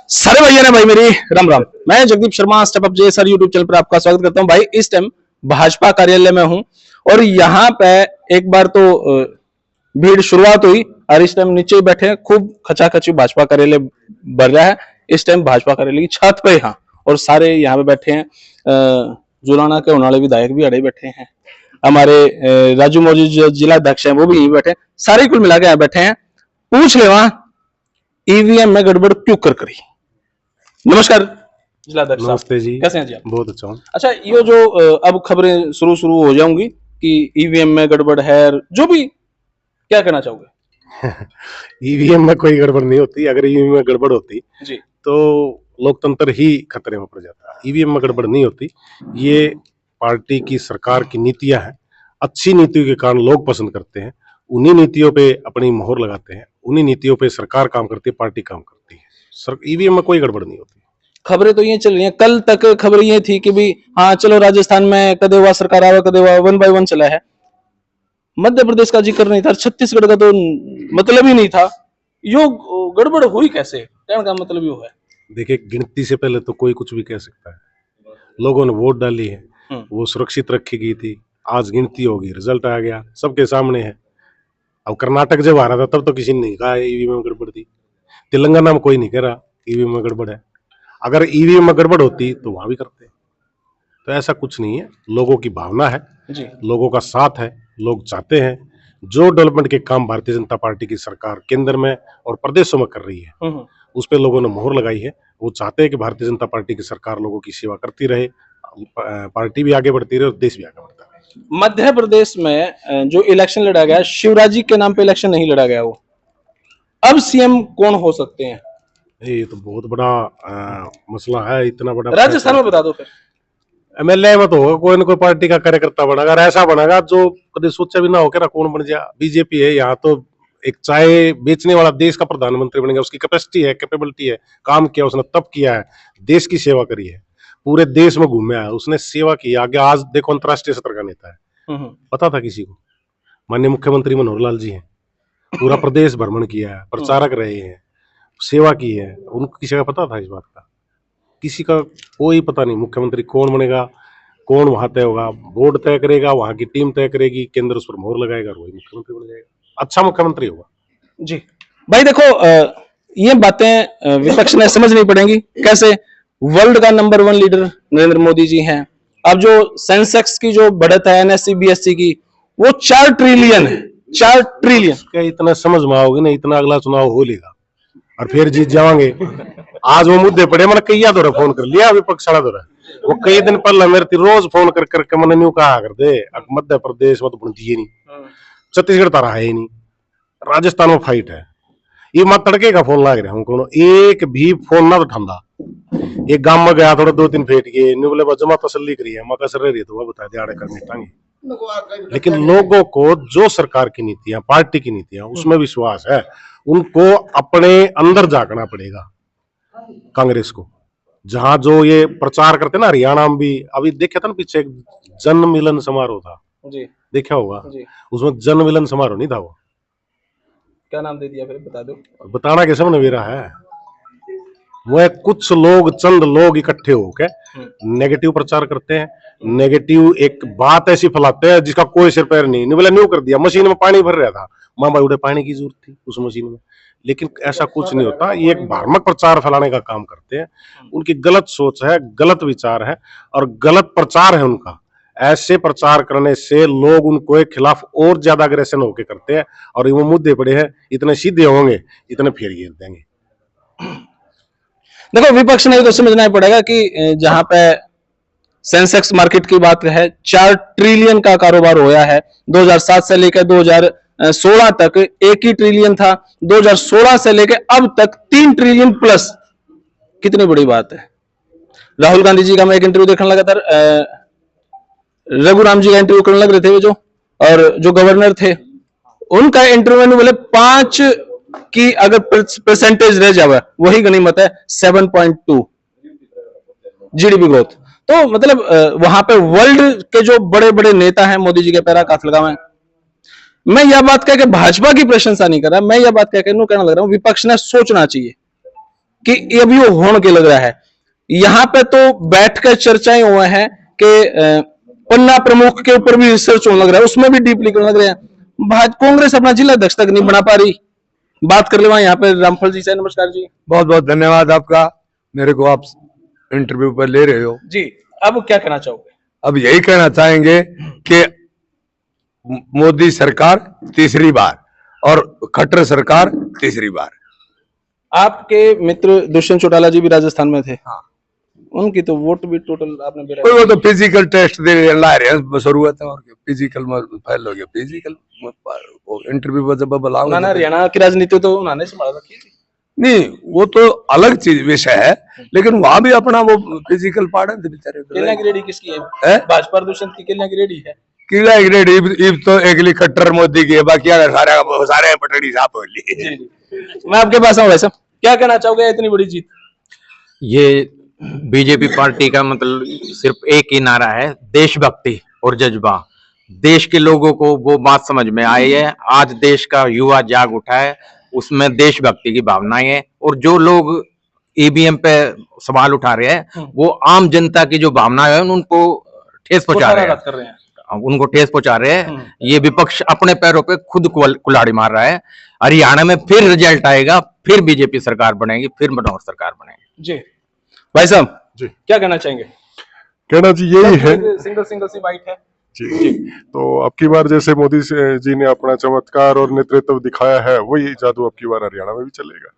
सारे भैया ने भाई मेरी राम राम। मैं जगदीप शर्मा स्टेप अप जे सर यूट्यूब चैनल पर आपका स्वागत करता हूं। भाई इस टाइम भाजपा कार्यालय में हूं और यहाँ पे एक बार तो भीड़ शुरुआत हुई और इस टाइम नीचे बैठे हैं। खूब खचाखची भाजपा कार्यालय भर रहा है इस टाइम भाजपा कार्यालय की छत पे यहाँ, और सारे यहाँ पे बैठे हैं। जुलाना के उनाले विधायक भी अड़े बैठे हैं, हमारे राजू मौजूद जो जिला अध्यक्ष हैं वो भी यहीं बैठे हैं, सारे कुल मिला के यहाँ बैठे हैं। पूछ ले वहां ईवीएम में गड़बड़ क्यों कर करी। नमस्कार जिला अध्यक्ष। नमस्ते जी, कैसे हैं जी आप? बहुत अच्छा हूँ। अच्छा, ये जो अब खबरें शुरू हो जाऊंगी कि ईवीएम में गड़बड़ है, जो भी, क्या कहना चाहोगे? ईवीएम में कोई गड़बड़ नहीं होती। अगर ईवीएम में गड़बड़ होती जी तो लोकतंत्र ही खतरे में पड़ जाता। ईवीएम में गड़बड़ नहीं होती। ये पार्टी की सरकार की नीतियां हैं। अच्छी नीतियों के कारण लोग पसंद करते हैं, उन्हीं नीतियों पे अपनी मोहर लगाते हैं, उन्हीं नीतियों पे सरकार काम करती है, पार्टी काम करती है। ईवीएम में कोई गड़बड़ नहीं होती। खबरें तो ये चल रही हैं, कल तक खबर ये थी कि भी हाँ चलो राजस्थान में कदे हुआ सरकार आवा, कदे हुआ 1 by 1 चला है। मध्य प्रदेश का जिक्र नहीं था, छत्तीसगढ़ का तो मतलब ही नहीं था। यो गड़बड़ हुई कैसे? कहने का मतलब यो है, देखिए, गिनती से पहले तो कोई कुछ भी कह सकता है। लोगों ने वोट डाली है, वो सुरक्षित रखी गई थी। आज गिनती होगी, रिजल्ट आ गया, सबके सामने है। अब कर्नाटक जब आ रहा था तब तो किसी ने नहीं कहा ईवीएम में गड़बड़ थी। तेलंगाना में कोई नहीं कह रहा ईवीएम में गड़बड़ है। अगर ईवीएम में गड़बड़ होती तो वहां भी करते। तो ऐसा कुछ नहीं है। लोगों की भावना है जी। लोगों का साथ है। लोग चाहते हैं जो डेवलपमेंट के काम भारतीय जनता पार्टी की सरकार केंद्र में और प्रदेशों में कर रही है, उस पर लोगों ने मोहर लगाई है। वो चाहते हैं कि भारतीय जनता पार्टी की सरकार लोगों की सेवा करती रहे, पार्टी भी आगे बढ़ती रहे और देश भी आगे बढ़ता रहे। मध्य प्रदेश में जो इलेक्शन लड़ा गया, शिवराज जी के नाम पे इलेक्शन नहीं लड़ा गया, वो अब सीएम कौन हो सकते हैं? ये तो बहुत बड़ा मसला है। इतना बड़ा राजस्थान में बता दो फिर। एमएलए में तो होगा कोई ना कोई पार्टी का कार्यकर्ता बना। अगर ऐसा बनेगा जो कभी सोचा भी ना हो, कौन बन जाए। बीजेपी है यहाँ तो एक चाय बेचने वाला देश का प्रधानमंत्री बनेगा। उसकी कैपेसिटी है, कैपेबिलिटी है, काम किया उसने, तब किया है, देश की सेवा करी है, पूरे देश में घूमा है, उसने सेवा की। आगे आज देखो अंतर्राष्ट्रीय स्तर का नेता है। पता था किसी को? माननीय मुख्यमंत्री मनोहर लाल जी हैं, पूरा प्रदेश भ्रमण किया है, प्रचारक रहे हैं, सेवा की है। उनको किसी का पता था इस बात का? किसी का कोई पता नहीं। मुख्यमंत्री कौन बनेगा, कौन वहां तय होगा, बोर्ड तय करेगा, वहां की टीम तय करेगी, केंद्र उस पर मोहर लगाएगा और वही मुख्यमंत्री बन जाएगा। अच्छा मुख्यमंत्री होगा जी। भाई देखो, ये बातें विपक्ष ने समझनी पड़ेंगी। कैसे? वर्ल्ड का नंबर 1 लीडर नरेंद्र मोदी जी हैं। अब जो सेंसेक्स की जो बढ़त है एनएससी बीएससी की, वो 4 ट्रिलियन है। 4 ट्रिलियन क्या इतना समझ में आओगे ना? इतना अगला चुनाव हो लेगा और फिर जीत जाओगे। आज वो मुद्दे पड़े, मैंने कई दौरा फोन कर लिया विपक्ष वाला दौरा। वो कई दिन पहले मेरे रोज फोन कर करके मैंने न्यू कहा कर दे मध्य प्रदेश में तो बनती है नहीं, छत्तीसगढ़ तारा है ही नहीं, राजस्थान में फाइट है। ये मत तड़के का फोन लाग रहा हूँ, एक भी फोन ना उठांदा। एक गांव में गया, थोड़ा 2-3 फेट गए, न्यू बोले जमा तसल्ली करी है, मैं कसर रही तो बता दिया कर मिटांगे। लेकिन लोगों को जो सरकार की नीतियां, पार्टी की नीतियां, उसमें विश्वास है। उनको अपने अंदर झांकना पड़ेगा। कांग्रेस को जहां जो ये प्रचार करते ना, हरियाणा में भी अभी देखा था ना, पीछे एक जन मिलन समारोह था जी, देखा होगा जी। उसमें जन मिलन समारोह नहीं था। वो क्या नाम दे दिया फिर बता दो। बताना कैसे मन मेरा है। वह कुछ लोग, चंद लोग इकट्ठे होकर नेगेटिव प्रचार करते हैं, नेगेटिव एक बात ऐसी फैलाते हैं जिसका कोई सिर पैर नहीं। बोला न्यू कर दिया, मशीन में पानी भर रहा था, माँ भाई उड़े पानी की जरूरत थी उस मशीन में। लेकिन ऐसा कुछ नहीं होता। ये एक भ्रामक प्रचार फैलाने का काम करते हैं। उनकी गलत सोच है, गलत विचार है और गलत प्रचार है उनका। ऐसे प्रचार करने से लोग उनको एक खिलाफ और ज्यादा अग्रेशन होके करते हैं और वो मुद्दे पड़े हैं, इतने सीधे होंगे, इतने फेर घेर देंगे। देखो, विपक्ष ने तो समझना ही पड़ेगा कि जहां पे सेंसेक्स मार्केट की बात है, 4 ट्रिलियन का कारोबार होया है। 2007 से लेकर 2016 तक 1 ही ट्रिलियन था। 2016 से लेकर अब तक 3 ट्रिलियन प्लस। कितनी बड़ी बात है। राहुल गांधी जी का मैं एक इंटरव्यू देखने लगा था, रघुराम जी का इंटरव्यू करने लग रहे थे जो, और जो गवर्नर थे उनका इंटरव्यू में बोले 5 की अगर परसेंटेज रह जाए वही गनीमत है। 7.2 जीडीपी ग्रोथ। तो मतलब वहां पे वर्ल्ड के जो बड़े बड़े नेता हैं मोदी जी के पैरा हाथ लगावे। मैं यह बात कह के भाजपा की प्रशंसा नहीं कर रहा, मैं यह बात कह के कहने लग रहा हूं विपक्ष ने सोचना चाहिए कि ये अभी वो होने के लग रहा है। यहाँ पे तो बैठकर चर्चाएं हुए हैं कि पन्ना प्रमुख के ऊपर भी रिसर्च होने लग रहा है, उसमें भी डीपली करने लग रहे हैं। कांग्रेस अपना जिला अध्यक्ष तक नहीं बना पा रही। बात कर ले वहां, यहाँ पे रामफल जी से। नमस्कार जी। बहुत बहुत धन्यवाद आपका, मेरे को आप इंटरव्यू पर ले रहे हो जी। अब क्या कहना चाहोगे? अब यही कहना चाहेंगे कि मोदी सरकार तीसरी बार और खट्टर सरकार तीसरी बार। आपके मित्र दुष्यंत चौटाला जी भी राजस्थान में थे। हाँ। उनकी तो वोट भी टोटल आपने वो तो फिजिकल टेस्ट दे ला रहे हैं, शुरुआत है और फिजिकल में फेल हो गया। फिजिकल इंटरव्यू पर जब बुलाऊंगा हरियाणा की राजनीति तो उन्होंने संभाल रखी थी। नहीं, वो तो अलग चीज विषय है, लेकिन वहां भी अपना वो फिजिकल पार्ट है बेचारे। केला की रेडी किसकी है? भाजपा दुष्यंत की केला की रेडी है। किला की रेडी इब तो एकली खट्टर मोदी की है, बाकी सारे पटड़ी साफ हो ली। मैं आपके पास आऊँ, वैसे क्या कहना चाहोगे इतनी बड़ी जीत? ये बीजेपी पार्टी का मतलब सिर्फ एक ही नारा है, देशभक्ति और जज्बा। देश के लोगों को वो बात समझ में आई है। आज देश का युवा जाग उठा है, उसमें देशभक्ति की भावनाएं है। और जो लोग ईवीएम पे सवाल उठा रहे हैं, वो आम जनता की जो भावना है उनको ठेस पहुंचा रहे हैं, उनको ठेस पहुंचा रहे हैं। ये विपक्ष अपने पैरों पे खुद कुल्हाड़ी मार रहा है। हरियाणा में फिर रिजल्ट आएगा, फिर बीजेपी सरकार बनेगी, फिर मनोहर सरकार बनेगी। जी भाई साहब जी, क्या कहना चाहेंगे? कहना जी यही है, सिंगल सी बाइट है जी। तो अब की बार जैसे मोदी जी ने अपना चमत्कार और नेतृत्व दिखाया है, वही जादू अब की बार हरियाणा में भी चलेगा।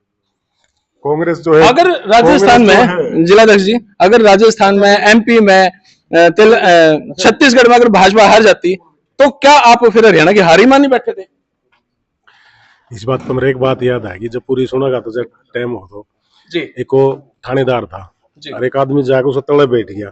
कांग्रेस जो है, अगर राजस्थान में जिलाध्यक्ष जी, अगर राजस्थान में, एमपी में, छत्तीसगढ़ में अगर भाजपा हार जाती तो क्या आप फिर हरियाणा की हार ही मानी बैठे थे? इस बात पर मेरे एक बात याद आएगी, जब पूरी सुना तो जब टाइम हो तो जी, एक वो थानेदार था और एक आदमी जाके उसे तले बैठ गया।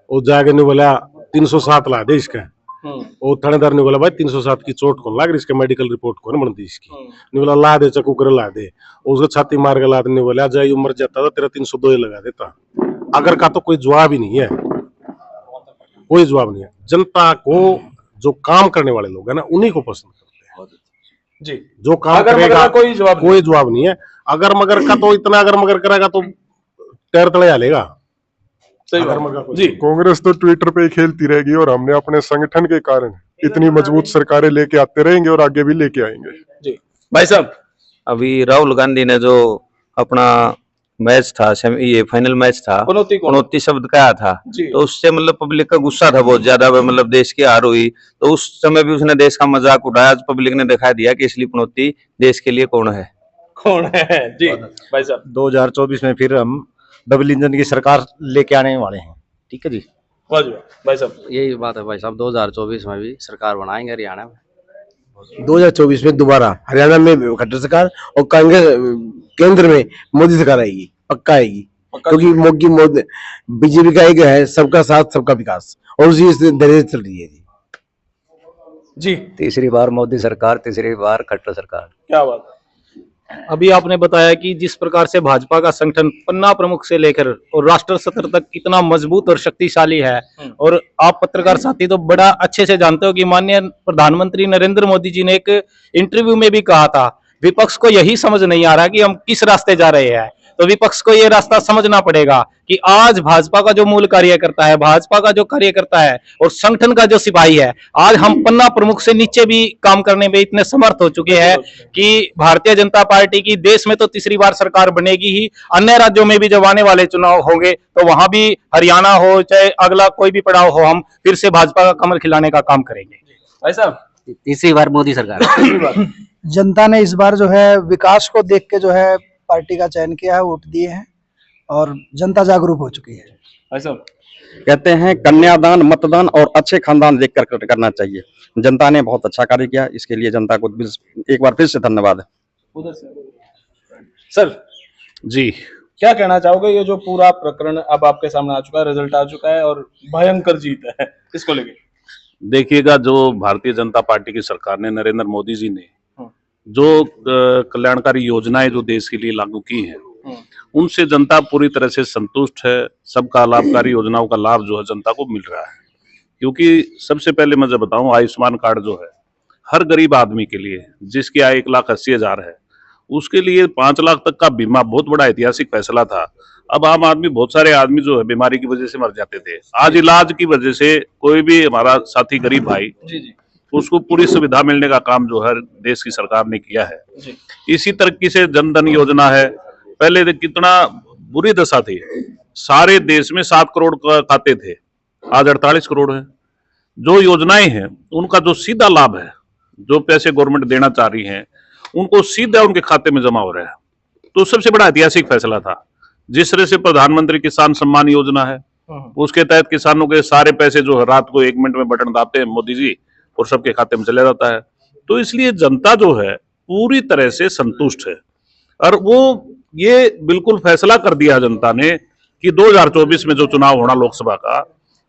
वो जाके नहीं बोला 307 ला दे इसका। वो थानेदार ने बोला भाई 307 की चोट कौन लाग रही, इसके मेडिकल रिपोर्ट कौन बनती इसकी। नहीं बोला ला दे, चक्कू कर ला दे। उसको छाती मार के लाद नहीं बोला जाए मर जाता था, तेरा 302 ही लगा देता। अगर का तो कोई जवाब ही नहीं है, कोई जवाब नहीं है। जनता को जो काम करने वाले लोग है ना, उन्हीं को पसंद करते हैं जी। जो काम करेगा कोई जवाब नहीं है। अगर मगर का तो इतना अगर मगर करेगा तो पैर तले डालेगा। जी, कांग्रेस तो ट्विटर पे ही खेलती रहेगी और हमने अपने संगठन के कारण इतनी मजबूत सरकारें लेके आते रहेंगे और आगे भी लेके आएंगे। जी भाई साहब, अभी राहुल गांधी ने जो अपना मैच था, ये फाइनल मैच था, चुनौती शब्द कहा था, तो उससे मतलब पब्लिक का गुस्सा था बहुत ज्यादा। मतलब देश की हार हुई तो उस समय भी उसने देश का मजाक उड़ाया। आज पब्लिक ने दिखा दिया कि असली चुनौती देश के लिए कौन है। जी भाई साहब, 2024 में फिर हम डबल इंजन की सरकार लेके आने वाले हैं। ठीक है जी भाई साहब, यही बात है भाई साहब, 2024 में भी सरकार बनाएंगे हरियाणा में। 2024 में दोबारा हरियाणा में खट्टर सरकार और कांग्रेस केंद्र में मोदी सरकार आएगी, पक्का आएगी। क्योंकि बीजेपी का एक है सबका साथ सबका विकास, और उसी से धैर्य चल रही है जी। तीसरी बार मोदी सरकार, तीसरी बार खट्टर सरकार। क्या बात है। अभी आपने बताया कि जिस प्रकार से भाजपा का संगठन पन्ना प्रमुख से लेकर और राष्ट्र स्तर तक इतना मजबूत और शक्तिशाली है, और आप पत्रकार साथी तो बड़ा अच्छे से जानते हो कि माननीय प्रधानमंत्री नरेंद्र मोदी जी ने एक इंटरव्यू में भी कहा था, विपक्ष को यही समझ नहीं आ रहा कि हम किस रास्ते जा रहे हैं। तो विपक्ष को ये रास्ता समझना पड़ेगा कि आज भाजपा का जो मूल कार्यकर्ता है, भाजपा का जो कार्यकर्ता है और संगठन का जो सिपाही है, आज हम पन्ना प्रमुख से नीचे भी काम करने में इतने समर्थ हो चुके हैं कि भारतीय जनता पार्टी की देश में तो तीसरी बार सरकार बनेगी ही। अन्य राज्यों में भी जब आने वाले चुनाव होंगे तो वहां भी हरियाणा हो चाहे अगला कोई भी पड़ाव हो, हम फिर से भाजपा का कमल खिलाने का काम करेंगे। भाई साहब, तीसरी बार मोदी सरकार। जनता ने इस बार जो है विकास को देख के जो है पार्टी का चयन किया है, वोट दिए हैं और जनता जागरूक हो चुकी है। भाई साहब, कहते हैं कन्यादान, मतदान और अच्छे खानदान देखकर करना चाहिए। जनता ने बहुत अच्छा कार्य किया, इसके लिए जनता को एक बार फिर से धन्यवाद है। उधर से सर जी, क्या कहना चाहोगे? ये जो पूरा प्रकरण अब आपके सामने आ चुका है, रिजल्ट आ चुका है और भयंकर जीत है, इसको लेके देखिएगा। जो भारतीय जनता पार्टी की सरकार ने, नरेंद्र मोदी जी ने जो कल्याणकारी योजनाएं जो देश के लिए लागू की हैं, उनसे जनता पूरी तरह से संतुष्ट है। सबका लाभकारी योजनाओं का लाभ जो है जनता को मिल रहा है। क्योंकि सबसे पहले मैं जब बताऊं, आयुष्मान कार्ड जो है हर गरीब आदमी के लिए, जिसकी आय 1,80,000 है, उसके लिए 5 लाख तक का बीमा बहुत बड़ा ऐतिहासिक फैसला था। अब आम आदमी, बहुत सारे आदमी जो है बीमारी की वजह से मर जाते थे, आज इलाज की वजह से कोई भी हमारा साथी गरीब भाई उसको पूरी सुविधा मिलने का काम जो है देश की सरकार ने किया है। इसी तरीके से जन धन योजना है, पहले कितना बुरी दशा थी, सारे देश में 7 करोड़ खाते थे, आज 48 करोड़ है। जो योजनाएं हैं उनका जो सीधा लाभ है, जो पैसे गवर्नमेंट देना चाह रही है उनको सीधा उनके खाते में जमा हो रहा है। तो सबसे बड़ा ऐतिहासिक फैसला था। जिस तरह से प्रधानमंत्री किसान सम्मान योजना है, उसके तहत किसानों के सारे पैसे जो है रात को 1 मिनट में बटन दाबते हैं मोदी जी और सबके खाते में चले जाता है। तो इसलिए जनता जो है पूरी तरह से संतुष्ट है और वो ये बिल्कुल फैसला कर दिया जनता ने कि 2024 में जो चुनाव होना लोकसभा का,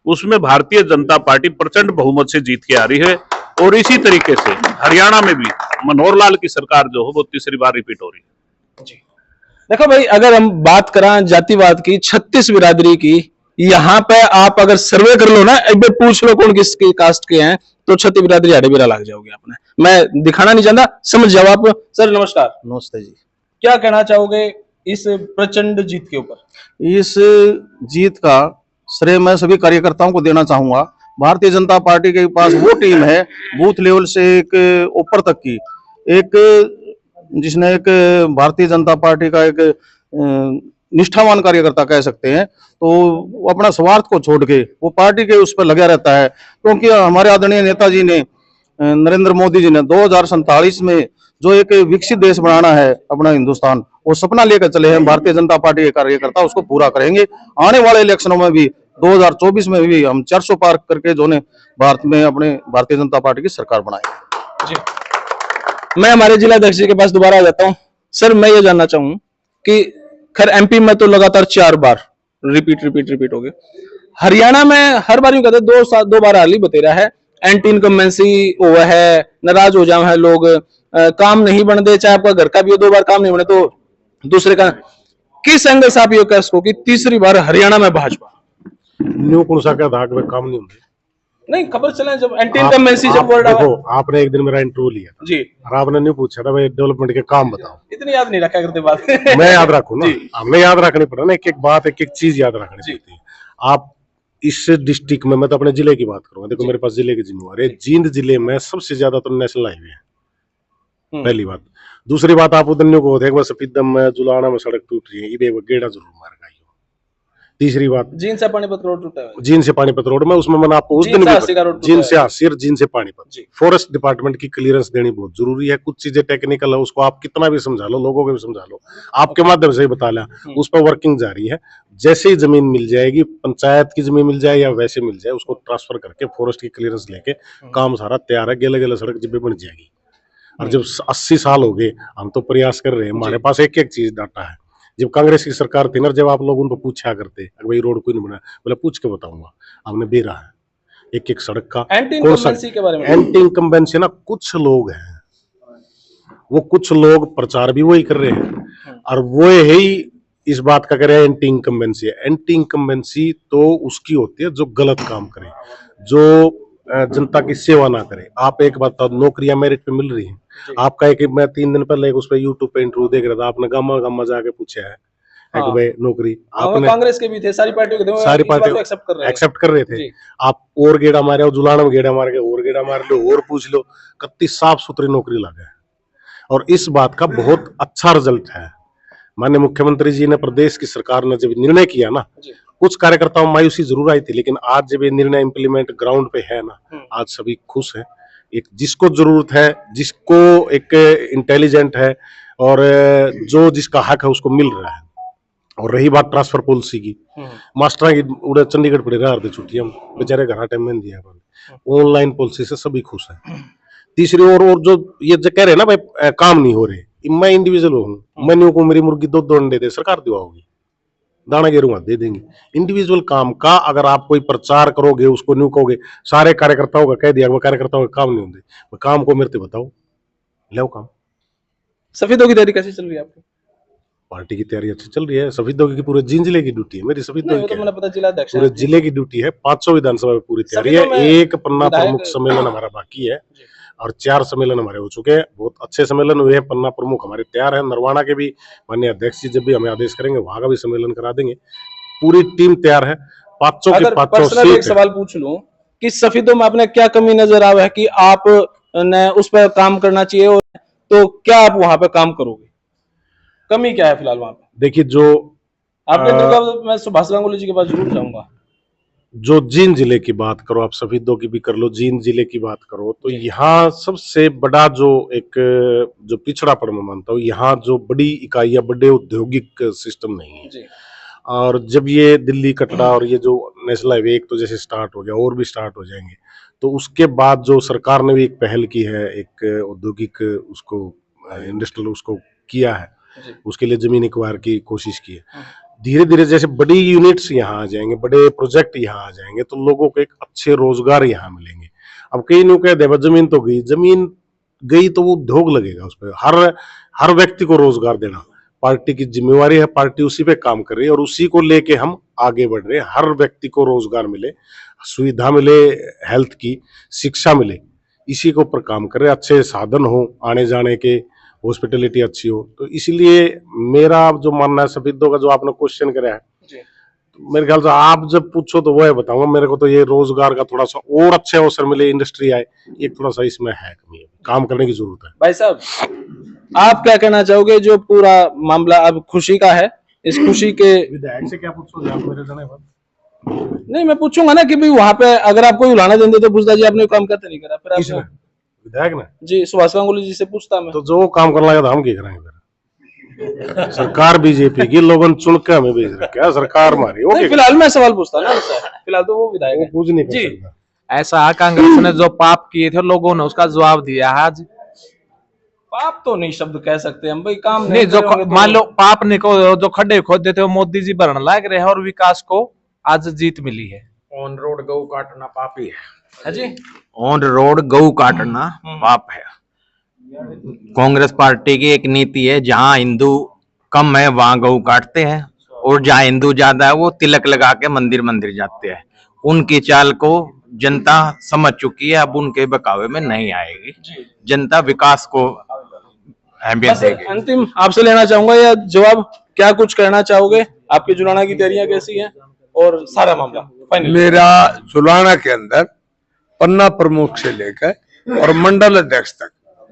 उसमें भारतीय जनता पार्टी प्रचंड बहुमत से जीत के आ रही है। और इसी तरीके से हरियाणा में भी मनोहर लाल की सरकार जो है वो तीसरी बार रिपीट हो रही है। जी देखो भाई, अगर हम बात करें जातिवाद की, 36 बिरादरी की, यहाँ पे आप अगर सर्वे कर लो ना, एक बार पूछ लो कौन किसकी कास्ट के हैं, तो 36 बिरादरी आड़े बिरा लग जाओगे आपने। मैं दिखाना नहीं चाहता, समझ जाओ आप। सर नमस्कार। नमस्ते जी। क्या कहना चाहोगे इस प्रचंड जीत के ऊपर? इस जीत का श्रेय मैं सभी कार्यकर्ताओं को देना चाहूंगा। भारतीय जनता पार्टी के पास वो टीम है बूथ लेवल से एक ऊपर तक की, एक जिसने एक भारतीय जनता पार्टी का एक निष्ठावान कार्यकर्ता कह सकते हैं, तो वो अपना स्वार्थ को छोड़ के वो पार्टी के उस पर लगा रहता है। क्योंकि हमारे आदरणीय नेताजी ने, नरेंद्र मोदी जी ने 2047 में जो एक विकसित देश बनाना है अपना हिंदुस्तान, वो सपना लेकर चले हैं। भारतीय जनता पार्टी के कार्यकर्ता उसको पूरा करेंगे। आने वाले इलेक्शनों में भी 2024 में भी हम 400 पार करके जो ने भारत में अपने भारतीय जनता पार्टी की सरकार बनाएंगे। जी मैं हमारे जिला अध्यक्ष जी के पास दोबारा आ जाता हूँ। सर मैं ये जानना चाहूँ कि खैर एमपी में तो लगातार 4 बार रिपीट हो गए, हरियाणा में हर बार यूं कहते 2 बार हाली बतेरा है, एंटी इनकम्बेंसी हुआ है, नाराज हो जाए हैं लोग, काम नहीं बन दे, चाहे आपका घर का भी हो, 2 बार काम नहीं बने तो दूसरे का। किस एंगल से आप ये कह सको कि तीसरी बार हरियाणा में भाजपा? न्यू कौन सा क्या धाक में काम नहीं होंगे? नहीं खबर चले जब एंटी इनकम्बेंसी जब वर्ड आया। देखो आपने एक दिन मेरा इंटरव्यू लिया था जी, और आपने नहीं पूछा था भाई डेवलपमेंट के काम बताओ। इतनी याद नहीं रखा करते बात। मैं याद रखूं ना, हमने याद रखनी पड़ा ना, एक एक बात, एक एक चीज याद रखनी पड़ती है। आप इस डिस्ट्रिक्ट में, मैं तो अपने जिले की बात करूंगा, देखो मेरे पास जिले की जिम्मेवारी है। जींद जिले में सबसे ज्यादा तो नेशनल हाईवे है, पहली बात। दूसरी बात, आप उधर को एक बार सफीदम में, जुलाना में सड़क टूट रही है, ये गेड़ा जरूर मारेगा। तीसरी बात, जींद से पानीपत रोड टूटा है। जींद से पानीपत रोड में, उसमें मैंने आपको उस दिन जींद से पानीपत, फॉरेस्ट डिपार्टमेंट की क्लियरेंस देनी बहुत जरूरी है। कुछ चीजें टेक्निकल है, उसको आप कितना भी समझा लो, लोगों को भी समझा लो, आपके माध्यम से ही बता लिया, उस पर वर्किंग जारी है। जैसे ही जमीन मिल जाएगी, पंचायत की जमीन मिल जाए या वैसे मिल जाए, उसको ट्रांसफर करके फॉरेस्ट की क्लियरेंस लेके काम सारा तैयार है, गेले गेले सड़क जिब्बे बन जाएगी। और जब 80 साल हो गए, हम तो प्रयास कर रहे हैं, हमारे पास एक एक चीज डाटा है। जब कांग्रेस की सरकार थी ना, जब आप लोग उनको पूछा करते भाई रोड क्यों नहीं बना, बोले पूछ के बताऊंगा, हमने बेरा है एक एक सड़क का। एंटी इनकम्बेंसी के बारे में, एंटी इनकम्बेंसी ना, कुछ लोग हैं, वो कुछ लोग प्रचार भी वही कर रहे हैं और वो ही इस बात का करे एंटी इनकम्बेंसी। एंटी इनकम्बेंसी तो उसकी होती है जो गलत काम करे, जो जनता की सेवा ना करे। आप एक बात, नौकरियां मेरिट पे मिल रही हैं। आपका एक, मैं 3 दिन पहले उस पर यूट्यूब पे इंटरव्यू देख रहा था, आपने गामा जाके पूछा है कि भाई नौकरी, आपने कांग्रेस के भी थे, सारी पार्टियों के थे, सारी पार्टियों एक्सेप्ट कर रहे थे। आप और गेड़ा मारे, जुलाना में गेड़ा मार के और गेड़ा मार लो और पूछ लो, कितनी साफ सुथरी नौकरी लगे। और इस बात का बहुत अच्छा रिजल्ट है। माननीय मुख्यमंत्री जी ने, प्रदेश की सरकार ने जब निर्णय किया ना, कुछ कार्यकर्ताओं में मायूसी जरूर आई थी, लेकिन आज जब ये निर्णय इम्प्लीमेंट ग्राउंड पे है ना, आज सभी खुश हैं। एक जिसको जरूरत है, जिसको एक इंटेलिजेंट है और जो जिसका हक है उसको मिल रहा है। और रही बात ट्रांसफर पॉलिसी की, मास्टर की उड़े चंडीगढ़ पड़े रहा छुट्टियां, बेचारे घर टाइम में दिया, ऑनलाइन पॉलिसी से सभी खुश है। तीसरी और जो ये जो कह रहे हैं ना भाई काम नहीं हो रहे, मैं इंडिविजुअल हूँ, मैं न्यू को मेरी मुर्गी 2 अंडे दे, सरकार दिवाओगी, दाना गेरूंगा दे देंगे। इंडिविजुअल काम का अगर आप कोई प्रचार करोगे, उसको न्यू कहोगे, सारे कार्यकर्ताओं का कह दिया, वो कार्यकर्ताओं का काम नहीं होंगे, काम को मेरे बताओ, लो काम। सफेदों की तैयारी कैसी चल रही है आपकी? पार्टी की तैयारी अच्छी चल रही है। सफेदों की पूरे जींद जिले की ड्यूटी है, मेरी सफेदों की पूरे जिले की ड्यूटी है। 500 विधानसभा में पूरी तैयारी है। एक पन्ना प्रमुख सम्मेलन हमारा बाकी है और 4 सम्मेलन हमारे हो चुके हैं, बहुत अच्छे सम्मेलन हुए हैं। पन्ना प्रमुख हमारे तैयार है, नरवाना के भी माननीय अध्यक्ष जी जब भी हमें आदेश करेंगे वहां का भी सम्मेलन करा देंगे। पूरी टीम तैयार है, पांचों की पांचों पर्सनल एक सीट सवाल पूछ लूं कि सफेदों में आपने क्या कमी नजर आवा है कि आप ने उस पर काम करना चाहिए, और तो क्या आप वहां पे काम करोगे? कमी क्या है फिलहाल वहां पे? देखिए, जो आपने मैं सुभाष गांगुली जी के पास जरूर जाऊंगा। जो जींद जिले की बात करो, आप सफेदों की भी कर लो, जींद जिले की बात करो, तो यहाँ सबसे बड़ा जो एक जो पिछड़ापन मैं मानता हूँ, यहाँ जो बड़ी इकाइयां, बड़े औद्योगिक सिस्टम नहीं है जी। और जब ये दिल्ली कटरा और ये जो नेशनल हाईवे एक तो जैसे स्टार्ट हो गया और भी स्टार्ट हो जाएंगे, तो उसके बाद जो सरकार ने भी एक पहल की है, एक औद्योगिक उसको इंडस्ट्रियल उसको किया है, उसके लिए जमीन एक्वायर की कोशिश की है। धीरे धीरे जैसे बड़ी यूनिट्स यहाँ आ जाएंगे, बड़े प्रोजेक्ट यहाँ आ जाएंगे, तो लोगों को एक अच्छे रोजगार यहाँ मिलेंगे। अब कई लोग कहते हैं जमीन तो गई, जमीन गई तो वो उद्योग लगेगा उस पर, हर व्यक्ति को रोजगार देना पार्टी की जिम्मेवारी है, पार्टी उसी पे काम कर रही है और उसी को लेके हम आगे बढ़ रहे हैं। हर व्यक्ति को रोजगार मिले, सुविधा मिले, हेल्थ की, शिक्षा मिले, इसी के ऊपर काम कर रहे हैं। अच्छे साधन हो आने जाने के, हॉस्पिटलिटी अच्छी हो, तो इसलिए मेरा जो मानना है सफेदों का, जो आपने क्वेश्चन कराया है, तो मेरे ख्याल से आप जब पूछो तो वो है बताऊंगा। मेरे को तो ये रोजगार का थोड़ा सा और अच्छे अवसर मिले, इंडस्ट्री आए, एक थोड़ा सा इसमें है कमी, काम करने की जरूरत है। भाई साहब, आप क्या कहना चाहोगे? जो पूरा मामला अब खुशी का है, इस खुशी के विधायक से क्या पूछोगे आप मेरे जाने पर? नहीं, मैं पूछूंगा ना कि भाई वहां पे अगर आपको उलाना देंगे तो पूछता जी आपने काम करते नहीं करा, फिर आप विधायक ने जी सुभाष गांगुली जी से पूछता मैं। तो जो काम करना है तो हम क्या करेंगे फिर? सरकार बीजेपी की, लोगों ने चुन के हमें भेज रखा है, सरकार हमारी। नहीं, फिलहाल मैं सवाल पूछता ना, फिलहाल तो वो विधायक है, कुछ नहीं कर जी। सकता। ऐसा कांग्रेस ने जो पाप किए थे लोगों ने उसका जवाब दिया है आज। पाप तो नहीं शब्द कह सकते हम भाई, काम नहीं, जो मान लो पाप ने को जो खड्डे खोद देते हो मोदी जी भरने लग रहे हैं और विकास को आज जीत मिली है। ऑन रोड गऊ काटना पापी है जी, ऑन रोड गऊ काटना पाप है। कांग्रेस पार्टी की एक नीति है, जहां हिंदू कम है वहां गऊ काटते हैं, और जहां हिंदू ज्यादा है वो तिलक लगा के मंदिर मंदिर जाते हैं। उनकी चाल को जनता समझ चुकी है, अब उनके बकावे में नहीं आएगी। जनता विकास को अहमियत देगी। अंतिम आपसे लेना चाहूंगा या जवाब, क्या कुछ कहना चाहोगे? आपकी जुलाना की तैयारियां कैसी हैं और सारा मामला फाइनल? मेरा जुलाना के अंदर पन्ना प्रमुख से लेकर और मंडल अध्यक्ष तक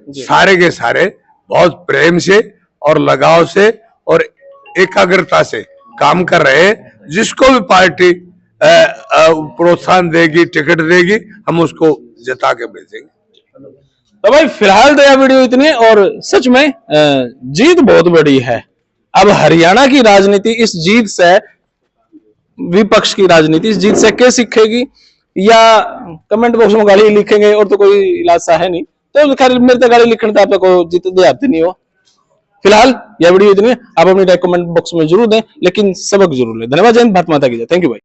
सारे के सारे बहुत प्रेम से और लगाव से और एकाग्रता से काम कर रहे हैं। जिसको भी पार्टी प्रोत्साहन देगी, टिकट देगी, हम उसको जिता के भेजेंगे। तो भाई फिलहाल तो यह वीडियो इतनी है, और सच में जीत बहुत बड़ी है। अब हरियाणा की राजनीति इस जीत से, विपक्ष की राजनीति इस जीत से क्या सीखेगी, या कमेंट बॉक्स में गाली लिखेंगे और तो कोई इलाज सा है नहीं, तो खैर मेरे तो गाली लिखने तो आपको जीत दे आते नहीं हो। फिलहाल यह वीडियो इतनी है, आप अपनी राय कमेंट बॉक्स में जरूर दें, लेकिन सबक जरूर लें। धन्यवाद, जय हिंद, भारत माता की जय। थैंक यू भाई।